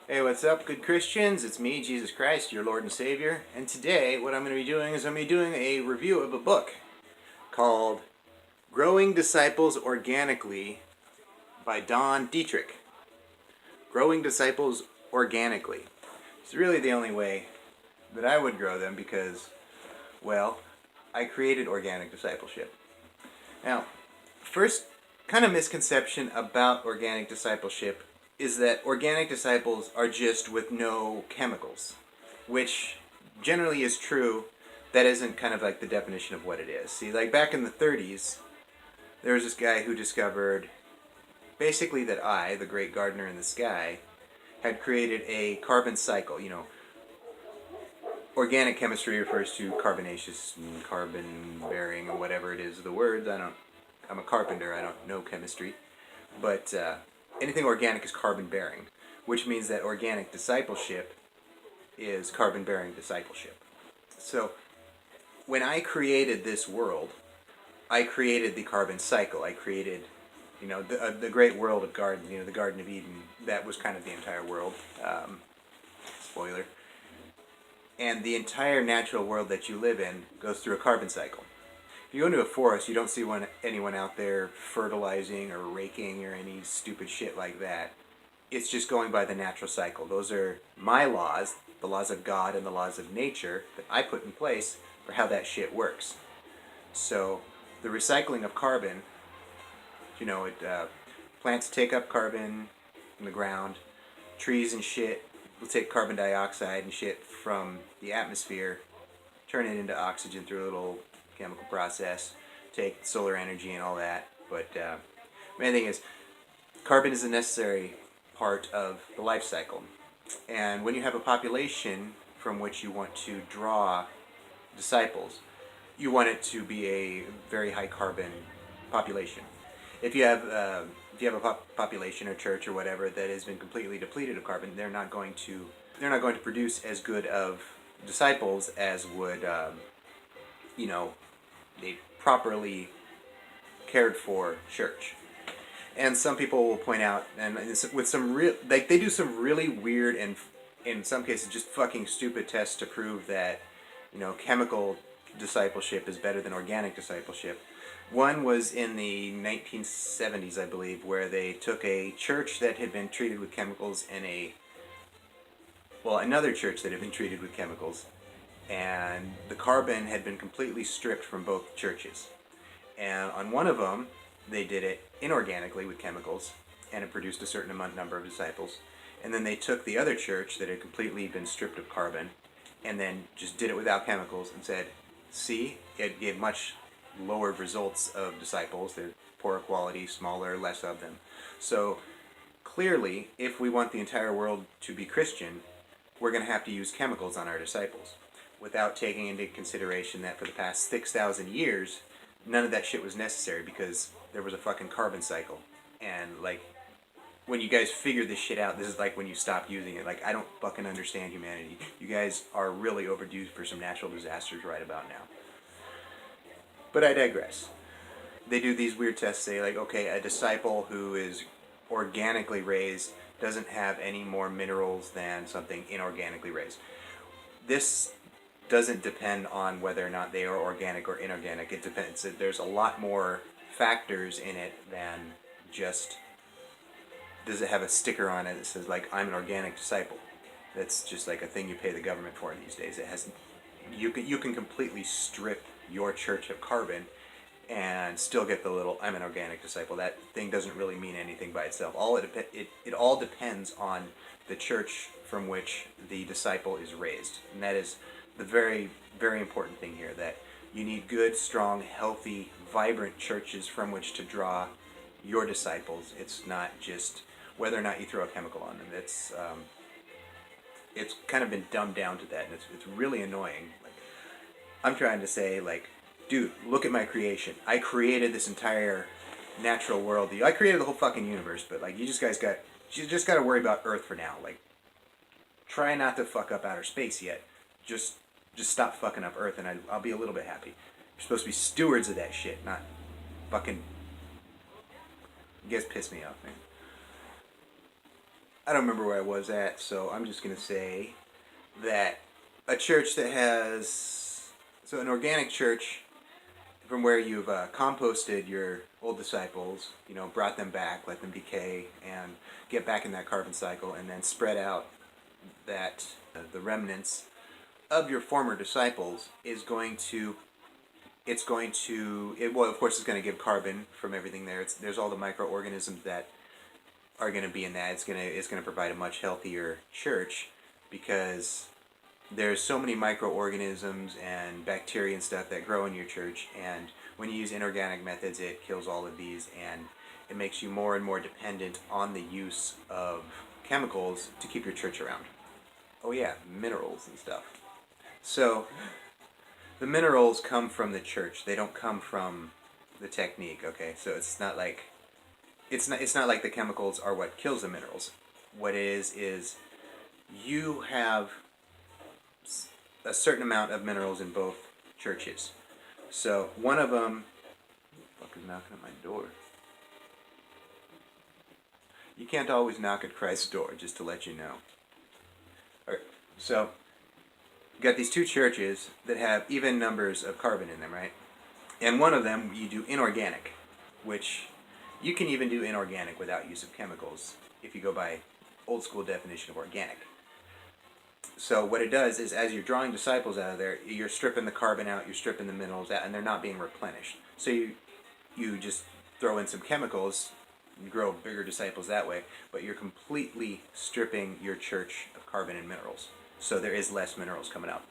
Hey, what's up, good Christians? It's me, Jesus Christ, your Lord and Savior. And today, what I'm going to be doing is I'm going to be doing a review of a book called Growing Disciples Organically by Don Dietrich. Growing Disciples Organically. It's really the only way that I would grow them because, well, I created organic discipleship. Now, first kind of misconception about organic discipleship is that organic disciples are just with no chemicals, which generally is true. That isn't kind of like the definition of what it is. See, like back in the 30s, there was this guy who discovered basically that I, the great gardener in the sky, had created a carbon cycle. Organic chemistry refers to carbonaceous and carbon bearing or whatever it is, the words. I'm a carpenter, I don't know chemistry. But anything organic is carbon bearing, which means that organic discipleship is carbon bearing discipleship. So when I created this world, I created the carbon cycle. I created, the great world of garden, the Garden of Eden. That was kind of the entire world. Spoiler. And the entire natural world that you live in goes through a carbon cycle. If you go into a forest, you don't see anyone out there fertilizing or raking or any stupid shit like that. It's just going by the natural cycle. Those are my laws, the laws of God and the laws of nature that I put in place for how that shit works. So the recycling of carbon, plants take up carbon from the ground, trees and shit will take carbon dioxide and shit from the atmosphere, turn it into oxygen through a little chemical process, take solar energy and all that. But main thing is, carbon is a necessary part of the life cycle. And when you have a population from which you want to draw disciples, you want it to be a very high carbon population. If you have a population or church or whatever that has been completely depleted of carbon, they're not going to produce as good of disciples as would a properly cared for church. And some people will point out, and with some real, like they do some really weird and in some cases just fucking stupid tests to prove that chemical discipleship is better than organic discipleship. One was in the 1970s, I believe, where they took a church that had been treated with chemicals and another church that had been treated with chemicals, and the carbon had been completely stripped from both churches. And on one of them, they did it inorganically with chemicals, and it produced a certain number of disciples. And then they took the other church that had completely been stripped of carbon, and then just did it without chemicals, and said, see, it gave much lower results of disciples. They're poorer quality, smaller, less of them. So clearly, if we want the entire world to be Christian, we're going to have to use chemicals on our disciples, without taking into consideration that for the past 6,000 years, none of that shit was necessary because there was a fucking carbon cycle. And when you guys figure this shit out, this is like when you stop using it. I don't fucking understand humanity. You guys are really overdue for some natural disasters right about now. But I digress. They do these weird tests, say okay, a disciple who is organically raised doesn't have any more minerals than something inorganically raised. This doesn't depend on whether or not they are organic or inorganic. It depends. There's a lot more factors in it than just, does it have a sticker on it that says I'm an organic disciple. That's just like a thing you pay the government for these days. It has, you can completely strip your church of carbon and still get the little I'm an organic disciple. That thing doesn't really mean anything by itself. It all depends on the church from which the disciple is raised. And that is the very, very important thing here, that you need good, strong, healthy, vibrant churches from which to draw your disciples. It's not just whether or not you throw a chemical on them. It's kind of been dumbed down to that, and it's really annoying. I'm trying to say, dude, look at my creation. I created this entire natural world. I created the whole fucking universe, but you just got to worry about Earth for now. Try not to fuck up outer space yet. Just stop fucking up Earth, and I'll be a little bit happy. You're supposed to be stewards of that shit, not fucking. You guys piss me off, man. I don't remember where I was at, so I'm just going to say that a church that has, so an organic church from where you've composted your old disciples, you know, brought them back, let them decay, and get back in that carbon cycle, and then spread out that the remnants of your former disciples is going to, well, of course, it's going to give carbon from everything there. There's all the microorganisms that are going to be in that. It's going to provide a much healthier church because there's so many microorganisms and bacteria and stuff that grow in your church, and when you use inorganic methods, it kills all of these, and it makes you more and more dependent on the use of chemicals to keep your church around. Oh yeah, minerals and stuff. So the minerals come from the church. They don't come from the technique, okay? So it's not like the chemicals are what kills the minerals. What it is you have a certain amount of minerals in both churches. So one of them, who the fuck is knocking at my door? You can't always knock at Christ's door, just to let you know. Alright, so you got these two churches that have even numbers of carbon in them, right? And one of them you do inorganic, which you can even do inorganic without use of chemicals if you go by old school definition of organic. So what it does is, as you're drawing disciples out of there, you're stripping the carbon out, you're stripping the minerals out, and they're not being replenished. So you just throw in some chemicals, you grow bigger disciples that way, but you're completely stripping your church of carbon and minerals. So there is less minerals coming out.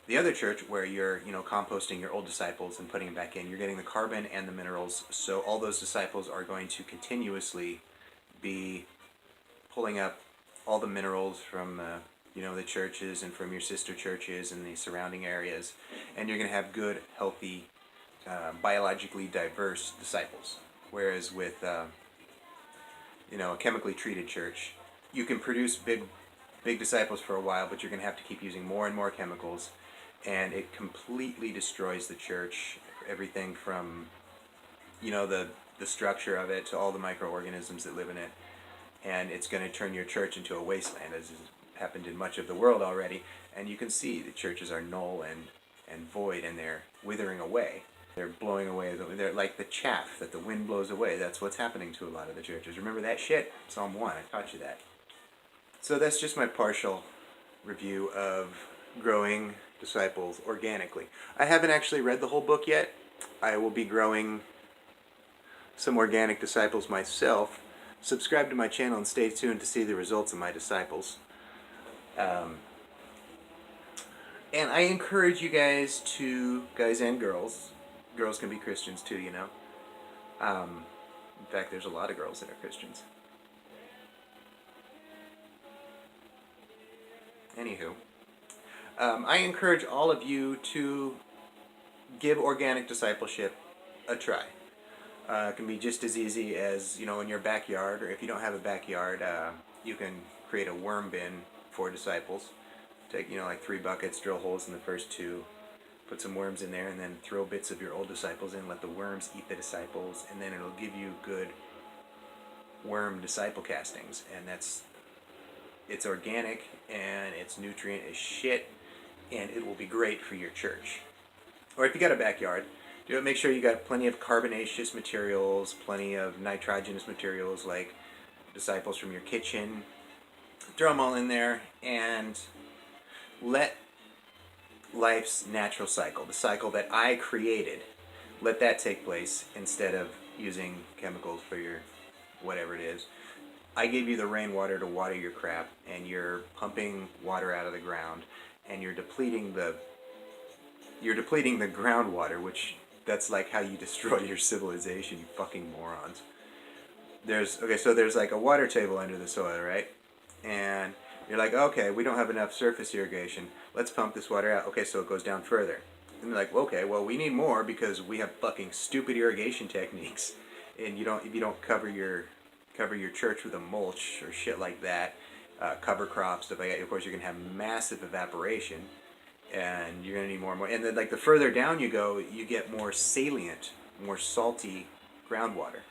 The other church, where you're, composting your old disciples and putting them back in, you're getting the carbon and the minerals. So all those disciples are going to continuously be pulling up all the minerals from the churches and from your sister churches and the surrounding areas, and you're going to have good, healthy, biologically diverse disciples. Whereas with a chemically treated church, you can produce big disciples for a while, but you're going to have to keep using more and more chemicals, and it completely destroys the church. Everything from the structure of it to all the microorganisms that live in it, and it's going to turn your church into a wasteland, as has happened in much of the world already. And you can see the churches are null and void, and they're withering away. They're blowing away. They're like the chaff that the wind blows away. That's what's happening to a lot of the churches. Remember that shit? Psalm 1, I taught you that. So that's just my partial review of Growing Disciples Organically. I haven't actually read the whole book yet. I will be growing some organic disciples myself. Subscribe to my channel and stay tuned to see the results of my disciples. And I encourage you guys and girls can be Christians too, in fact, there's a lot of girls that are Christians. Anywho, I encourage all of you to give organic discipleship a try. It can be just as easy as, in your backyard, or if you don't have a backyard, you can create a worm bin for disciples. Take, like 3 buckets, drill holes in the first 2, put some worms in there, and then throw bits of your old disciples in, let the worms eat the disciples, and then it'll give you good worm disciple castings. And it's organic, and it's nutrient as shit, and it will be great for your church. Or if you got a backyard, make sure you got plenty of carbonaceous materials, plenty of nitrogenous materials like disciples from your kitchen. Throw them all in there and let life's natural cycle, the cycle that I created, let that take place instead of using chemicals for your whatever it is. I gave you the rainwater to water your crap, and you're pumping water out of the ground, and you're depleting the groundwater, which that's like how you destroy your civilization, you fucking morons. So there's like a water table under the soil, right? And you're like, okay, we don't have enough surface irrigation. Let's pump this water out. Okay, so it goes down further. And they're like, okay, well, we need more because we have fucking stupid irrigation techniques. And if you don't cover your church with a mulch or shit like that, cover crops, stuff like that, of course you're gonna have massive evaporation, and you're gonna need more and more. And then, like, the further down you go, you get more salient, more salty groundwater.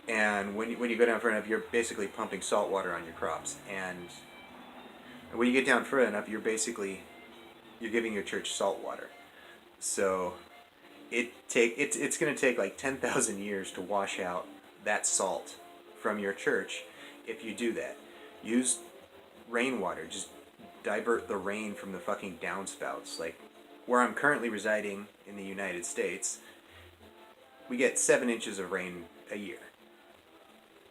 And when you go down far enough, you're basically pumping salt water on your crops. And when you get down further enough, you're giving your church salt water. So it's going to take like 10,000 years to wash out that salt from your church if you do that. Use rainwater. Just divert the rain from the fucking downspouts. Like where I'm currently residing in the United States, we get 7 inches of rain a year.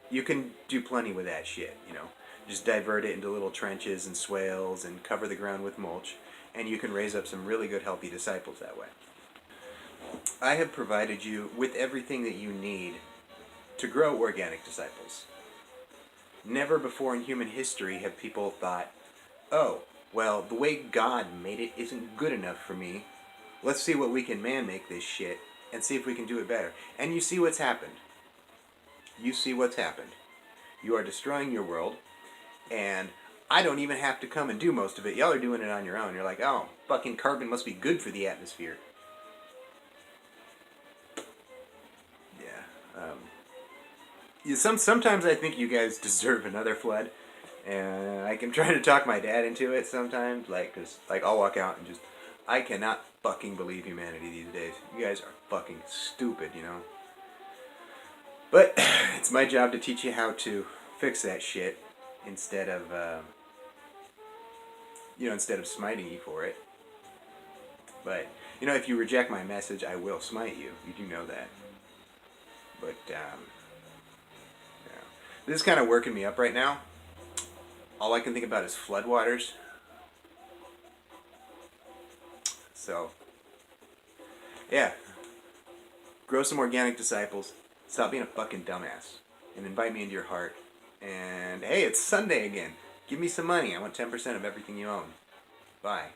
You can do plenty with that shit, you know. Just divert it into little trenches and swales and cover the ground with mulch, and you can raise up some really good, healthy disciples that way. I have provided you with everything that you need to grow organic disciples. Never before in human history have people thought, oh, well, the way God made it isn't good enough for me. Let's see what we can man-make this shit and see if we can do it better. And you see what's happened. You see what's happened. You are destroying your world, and I don't even have to come and do most of it. Y'all are doing it on your own. You're like, oh, fucking carbon must be good for the atmosphere. Yeah. Sometimes I think you guys deserve another flood, and I can try to talk my dad into it sometimes, cause I'll walk out and just, I cannot fucking believe humanity these days. You guys are fucking stupid, you know. But it's my job to teach you how to fix that shit instead of, instead of smiting you for it. But, if you reject my message, I will smite you. You do know that. But, this is kind of working me up right now. All I can think about is floodwaters. So, yeah. Grow some organic disciples. Stop being a fucking dumbass. And invite me into your heart. And, hey, it's Sunday again. Give me some money. I want 10% of everything you own. Bye.